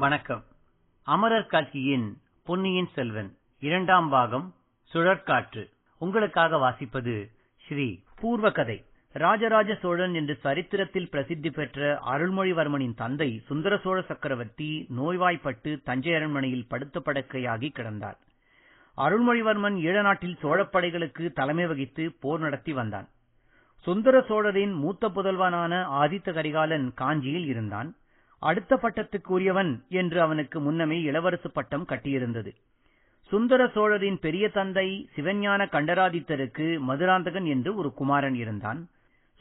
வணக்கம். அமரர் கல்கியின் பொன்னியின் செல்வன் 2ஆம் பாகம் சுழற்காற்று. உங்களுக்காக வாசிப்பது ஸ்ரீ பூர்வகதை. ராஜராஜ சோழன் என்று சரித்திரத்தில் பிரசித்தி பெற்ற அருள்மொழிவர்மனின் தந்தை சுந்தர சோழ சக்கரவர்த்தி நோய்வாய்ப்பட்டு தஞ்சை அரண்மனையில் படுத்த படுக்கையாகி கிடந்தார். அருள்மொழிவர்மன் ஈழ நாட்டில் சோழப்படைகளுக்கு தலைமை வகித்து போர் நடத்தி வந்தான். சுந்தர சோழரின் மூத்த புதல்வனான ஆதித்த கரிகாலன் காஞ்சியில் இருந்தான். அடுத்த பட்டத்துக்கு உரியவன் என்று அவனுக்கு முன்னமே இளவரசு பட்டம் கட்டியிருந்தது. சுந்தர சோழரின் பெரிய தந்தை சிவஞான கண்டராதித்தருக்கு மதுராந்தகன் என்று ஒரு குமாரன் இருந்தான்.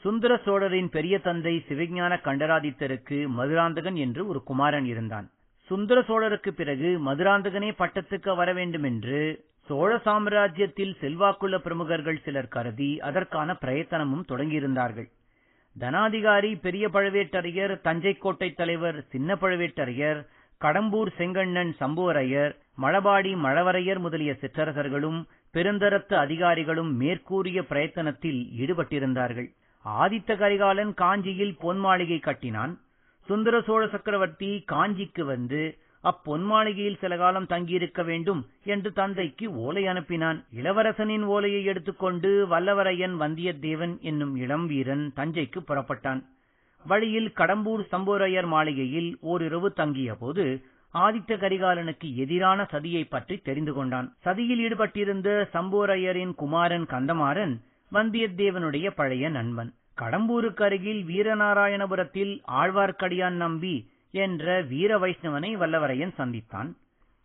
சுந்தர சோழரின் பெரிய தந்தை சிவஞான கண்டராதித்தருக்கு மதுராந்தகன் என்று ஒரு குமாரன் இருந்தான். சுந்தர சோழருக்கு பிறகு மதுராந்தகனே பட்டத்துக்கு வர வேண்டும் என்று சோழ சாம்ராஜ்யத்தில் செல்வாக்குள்ள பிரமுகர்கள் சிலர் கருதி அதற்கான பிரயத்தனமும் தொடங்கியிருந்தார்கள். தனாதிகாரி பெரிய பழுவேட்டரையர், தஞ்சை கோட்டை தலைவர் சின்ன பழுவேட்டரையர், கடம்பூர் செங்கண்ணன் சம்புவரையர், மழபாடி மழவரையர் முதலிய சிற்றரசர்களும் பெருந்தரத்து அதிகாரிகளும் மேற்கூறிய பிரயத்தனத்தில் ஈடுபட்டிருந்தார்கள். ஆதித்த கரிகாலன் காஞ்சியில் பொன் மாளிகை கட்டினான். சுந்தர சோழ சக்கரவர்த்தி காஞ்சிக்கு வந்து அப்பொன் மாளிகையில் சில காலம் தங்கியிருக்க வேண்டும் என்று தந்தைக்கு ஓலை அனுப்பினான். இளவரசனின் ஓலையை எடுத்துக்கொண்டு வல்லவரையன் வந்தியத்தேவன் என்னும் இளம் வீரன் தஞ்சைக்கு புறப்பட்டான். வழியில் கடம்பூர் சம்புவரையர் மாளிகையில் ஓரிரவு தங்கிய போது ஆதித்த கரிகாலனுக்கு எதிரான சதியை பற்றி தெரிந்து கொண்டான். சதியில் ஈடுபட்டிருந்த சம்புவரையரின் குமாரன் கந்தமாறன் வந்தியத்தேவனுடைய பழைய நண்பன். கடம்பூருக்கு அருகில் வீரநாராயணபுரத்தில் ஆழ்வார்க்கடியான் நம்பி என்ற வீர வைஷ்ணவனை வல்லவரையன் சந்தித்தான்.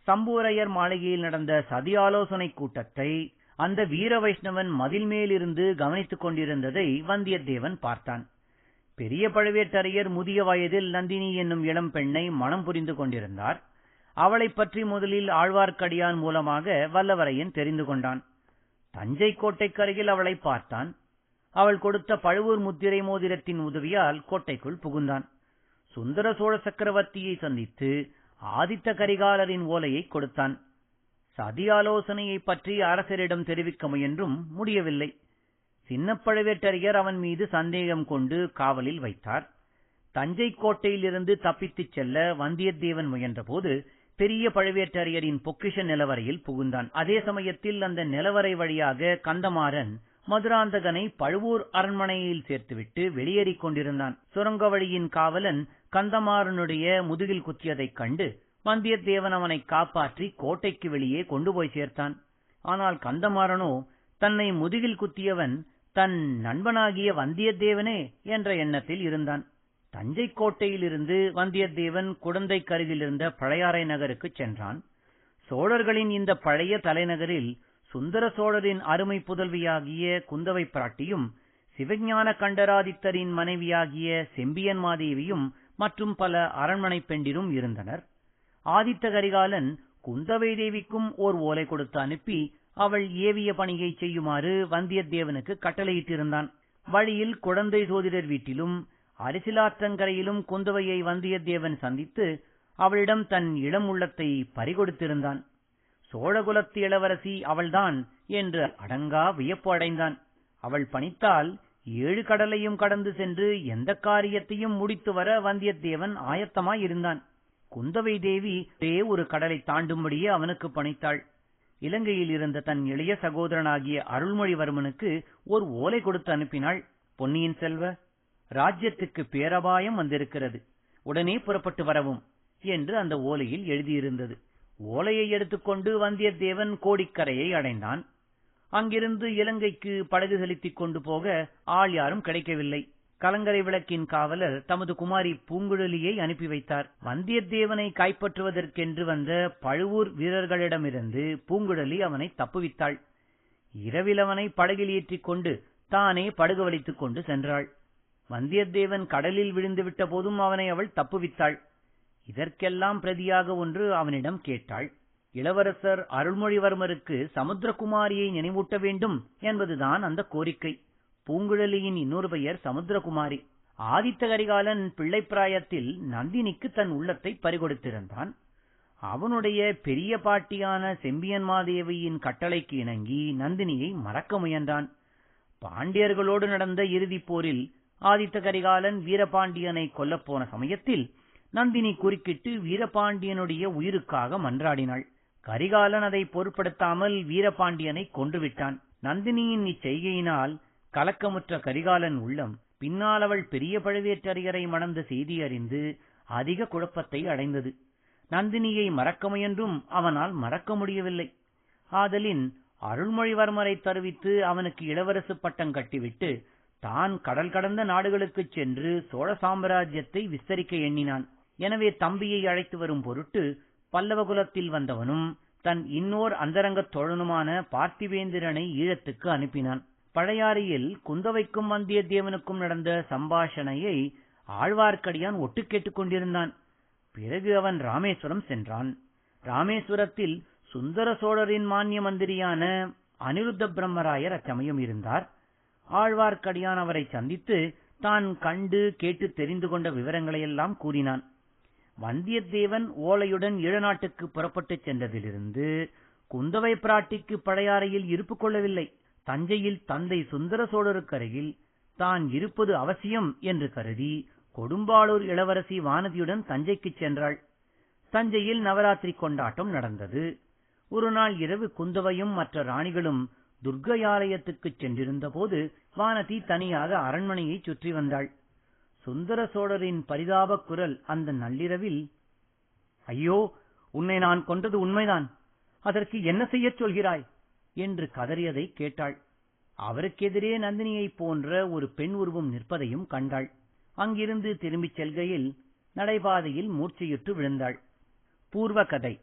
சம்புவரையர் மாளிகையில் நடந்த சதி ஆலோசனை கூட்டத்தை அந்த வீர வைஷ்ணவன் மதில் மேலிருந்து கவனித்துக் கொண்டிருந்ததை வந்தியத்தேவன் பார்த்தான். பெரிய பழுவேட்டரையர் முதிய வயதில் நந்தினி என்னும் இளம் பெண்ணை மனம் புரிந்து கொண்டிருந்தார். அவளை பற்றி முதலில் ஆழ்வார்க்கடியான் மூலமாக வல்லவரையன் தெரிந்து கொண்டான். தஞ்சை கோட்டைக்கருகில் அவளை பார்த்தான். அவள் கொடுத்த பழுவூர் முத்திரை மோதிரத்தின் உதவியால் கோட்டைக்குள் புகுந்தான். சுந்தர சோழ சக்கரவர்த்தியை சந்தித்து ஆதித்த கரிகாலரின் ஓலையை கொடுத்தான். சதி ஆலோசனையை பற்றி அரசரிடம் தெரிவிக்க முயன்றும் முடியவில்லை. சின்ன பழுவேட்டரையர் அவன் மீது சந்தேகம் கொண்டு காவலில் வைத்தார். தஞ்சை கோட்டையிலிருந்து தப்பித்துச் செல்ல வந்தியத்தேவன் முயன்றபோது பெரிய பழுவேட்டரையரின் பொக்கிஷ நிலவரையில் புகுந்தான். அதே சமயத்தில் அந்த நிலவரை வழியாக கந்தமாறன் மதுராந்தகனை பழுவூர் அரண்மனையில் சேர்த்துவிட்டு வெளியேறிக் கொண்டிருந்தான். சுரங்க வழியின் காவலன் கந்தமாறனுடைய முதுகில் குத்தியதைக் கண்டு வந்தியத்தேவன் அவனை காப்பாற்றி கோட்டைக்கு வெளியே கொண்டு போய் சேர்த்தான். ஆனால் கந்தமாறனோ தன்னை முதுகில் குத்தியவன் தன் நண்பனாகிய வந்தியத்தேவனே என்ற எண்ணத்தில் இருந்தான். தஞ்சை கோட்டையிலிருந்து வந்தியத்தேவன் குடந்தை கருகில் இருந்த பழையாறை நகருக்கு சென்றான். சோழர்களின் இந்த பழைய தலைநகரில் சுந்தர சோழரின் அருமை புதல்வியாகிய குந்தவை பிராட்டியும் சிவஞான கண்டராதித்தரின் மனைவியாகிய செம்பியன் மாதேவியும் மற்றும் பல அரண்மனை பெண்டிரும் இருந்தனர். ஆதித்த கரிகாலன் குந்தவை தேவிக்கும் ஓர் ஓலை கொடுத்து அனுப்பி அவள் ஏவிய பணியை செய்யுமாறு வந்தியத்தேவனுக்கு கட்டளையிட்டிருந்தான். வழியில் குடந்தை சோதிடர் வீட்டிலும் அரிசிலாற்றங்கரையிலும் குந்தவையை வந்தியத்தேவன் சந்தித்து அவளிடம் தன் இளம் உள்ளத்தை பறிகொடுத்திருந்தான். சோழகுலத்து இளவரசி அவள்தான் என்று அடங்கா வியப்பு அடைந்தான். அவள் பணித்தால் 7 கடலையும் கடந்து சென்று எந்த காரியத்தையும் முடித்து வர வந்தியத்தேவன் ஆயத்தமாயிருந்தான். குந்தவை தேவி ஒரே ஒரு கடலை தாண்டும்படியே அவனுக்கு பணித்தாள். இலங்கையில் இருந்த தன் இளைய சகோதரனாகிய அருள்மொழிவர்மனுக்கு ஒரு ஓலை கொடுத்து அனுப்பினாள். பொன்னியின் செல்வ, ராஜ்யத்துக்கு பேரபாயம் வந்திருக்கிறது, உடனே புறப்பட்டு வரவும் என்று அந்த ஓலையில் எழுதியிருந்தது. ஓலையை எடுத்துக்கொண்டு வந்தியத்தேவன் கோடிக்கரையை அடைந்தான். அங்கிருந்து இலங்கைக்கு படகு செலுத்திக் கொண்டு போக ஆள் யாரும் கிடைக்கவில்லை. கலங்கரை விளக்கின் காவலர் தமது குமாரி பூங்குழலியை அனுப்பி வைத்தார். வந்தியத்தேவனை கைப்பற்றுவதற்கென்று வந்த பழுவூர் வீரர்களிடமிருந்து பூங்குழலி அவனை தப்புவித்தாள். இரவில் அவனை படகில் ஏற்றிக் கொண்டு தானே படகு வலித்துக் கொண்டு சென்றாள். வந்தியத்தேவன் கடலில் விழுந்துவிட்ட போதும் அவனை அவள் தப்புவித்தாள். இதற்கெல்லாம் பிரதியாக ஒன்று அவனிடம் கேட்டாள். இளவரசர் அருள்மொழிவர்மருக்கு சமுத்திரகுமாரியை நினைவூட்ட வேண்டும் என்பதுதான் அந்த கோரிக்கை. பூங்குழலியின் இன்னொரு பெயர் சமுத்திரகுமாரி. ஆதித்த கரிகாலன் பிள்ளைப்பிராயத்தில் நந்தினிக்கு தன் உள்ளத்தை பறிகொடுத்திருந்தான். அவனுடைய பெரிய பாட்டியான செம்பியன் மாதேவியின் கட்டளைக்கு இணங்கி நந்தினியை மறக்க முயன்றான். பாண்டியர்களோடு நடந்த இறுதிப் போரில் ஆதித்த கரிகாலன் வீரபாண்டியனை கொல்லப்போன சமயத்தில் நந்தினி குறுக்கிட்டு வீரபாண்டியனுடைய உயிருக்காக மன்றாடினாள். கரிகாலன் அதை பொருட்படுத்தாமல் வீரபாண்டியனை கொன்றுவிட்டான். நந்தினியின் இச்செய்கையினால் கலக்கமுற்ற கரிகாலன் உள்ளம் பின்னால் அவள் பெரிய பழுவேட்டரையரை மணந்த செய்தி அறிந்து அதிக குழப்பத்தை அடைந்தது. நந்தினியை மறக்க முயன்றும் அவனால் மறக்க முடியவில்லை. ஆதலின் அருள்மொழிவர்மரை தருவித்து அவனுக்கு இளவரசு பட்டம் கட்டிவிட்டு தான் கடல் கடந்த நாடுகளுக்குச் சென்று சோழ சாம்ராஜ்யத்தை விஸ்தரிக்க எண்ணினான். எனவே தம்பியை அழைத்து வரும் பொருட்டு பல்லவகுலத்தில் வந்தவனும் தன் இன்னோர் அந்தரங்கத் தோழனுமான பார்த்திவேந்திரனை ஈழத்துக்கு அனுப்பினான். பழையாறையில் குந்தவைக்கும் வந்தியத்தேவனுக்கும் நடந்த சம்பாஷணையை ஆழ்வார்க்கடியான் ஒட்டு கேட்டுக் கொண்டிருந்தான். பிறகு அவன் ராமேஸ்வரம் சென்றான். ராமேஸ்வரத்தில் சுந்தர சோழரின் மானிய மந்திரியான அனிருத்த பிரம்மராயர் அச்சமயம் இருந்தார். ஆழ்வார்க்கடியான் அவரை சந்தித்து தான் கண்டு கேட்டு தெரிந்து கொண்ட விவரங்களையெல்லாம் கூறினான். வந்தியத்தேவன் ஓலையுடன் ஈழநாட்டுக்கு புறப்பட்டுச் சென்றதிலிருந்து குந்தவை பிராட்டிக்கு பழையாறையில் இருப்பு கொள்ளவில்லை. தஞ்சையில் தந்தை சுந்தர சோழருக்கு அருகில் தான் இருப்பது அவசியம் என்று கருதி கொடும்பாளூர் இளவரசி வானதியுடன் தஞ்சைக்குச் சென்றாள். தஞ்சையில் நவராத்திரி கொண்டாட்டம் நடந்தது. ஒரு நாள் இரவு குந்தவையும் மற்ற ராணிகளும் துர்க்கையாலயத்துக்குச் சென்றிருந்த போது வானதி தனியாக அரண்மனையை சுற்றி வந்தாள். சுந்தர சோழரின் பரிதாபக் குரல் அந்த நள்ளிரவில், ஐயோ, உன்னை நான் கொன்றது உண்மைதான், அதற்கு என்ன செய்யச் சொல்கிறாய் என்று கதறியதை கேட்டாள். அவருக்கெதிரே நந்தினியைப் போன்ற ஒரு பெண் உருவம் நிற்பதையும் கண்டாள். அங்கிருந்து திரும்பிச் செல்கையில் நடைபாதையில் மூர்ச்சையுற்று விழுந்தாள். பூர்வ கதை.